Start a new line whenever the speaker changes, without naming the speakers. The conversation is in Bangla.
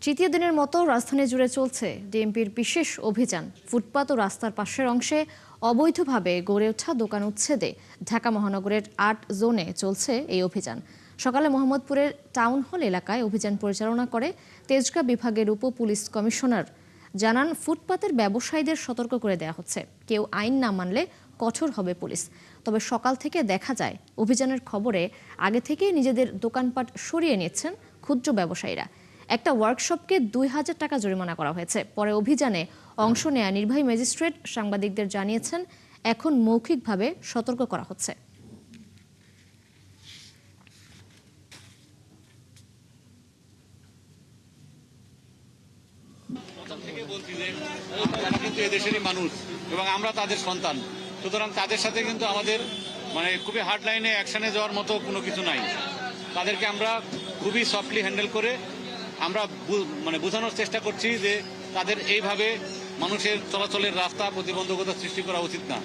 তৃতীয় দিনের মতো রাজধানী জুড়ে চলছে ডিএমপির বিশেষ অভিযান। ফুটপাত ও রাস্তার পাশের অংশে অবৈধভাবে গড়ে ওঠা দোকান উচ্ছেদে ঢাকা মহানগরের ৮ জোনে চলছে এই অভিযান। সকালে মোহাম্মদপুরের টাউন হল এলাকায় অভিযান পরিচালনা করে তেজগাঁ বিভাগের উপ পুলিশ কমিশনার জানান, ফুটপাতের ব্যবসায়ীদের সতর্ক করে দেওয়া হচ্ছে, কেউ আইন না মানলে কঠোর হবে পুলিশ। তবে সকাল থেকে দেখা যায় অভিযানের খবরে আগে থেকেই নিজেদের দোকানপাট সরিয়ে নিচ্ছেন ক্ষুদ্র ব্যবসায়ীরা। একটা ওয়ার্কশপকে ২,০০০ টাকা জরিমানা করা হয়েছে। পরে অভিযানে অংশ নেয়া নির্বাহী ম্যাজিস্ট্রেট সাংবাদিকদের জানিয়েছেন, এখন মৌখিকভাবে সতর্ক করা হচ্ছে।
তারা কিন্তু এদেশেরই মানুষ এবং আমরা তাদের সন্তান, সুতরাং তাদের সাথে কিন্তু আমাদের খুবই হার্ড লাইনে অ্যাকশনে যাওয়ার মতো কোনো কিছু নাই। তাদেরকে আমরা খুবই সফটলি হ্যান্ডেল করে আমরা বোঝানোর চেষ্টা করছি যে তাদের এইভাবে মানুষের চলাচলের রাস্তা প্রতিবন্ধকতা সৃষ্টি করা উচিত না।